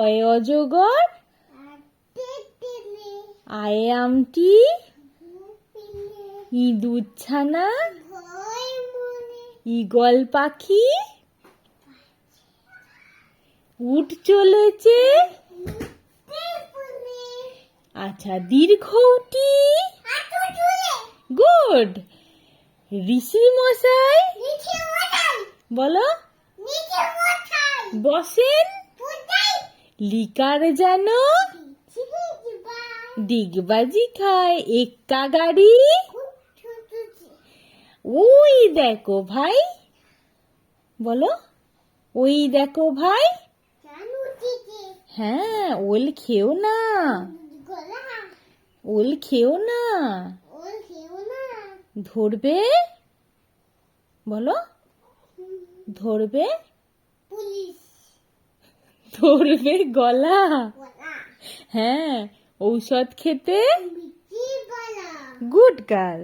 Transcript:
অয় অজগর, আয়ে আমটি, ইঁদুর ছানা, ঈগল পাখি, উট চলেছে। আচ্ছা, দীর্ঘটি। গুড। ঋষি মশাই বলো বসেন। লিকার যেন ডিগবাজি খায়। এক্কা গাড়ি। ওই দেখো ভাই বলো, ওই দেখো ভাই। হ্যাঁ, ওল খেও না, ওল খেও না। ধরবে বলো, ধরবে, ধরবে গলা। হ্যাঁ, ঔষধ খেতে। Good girl.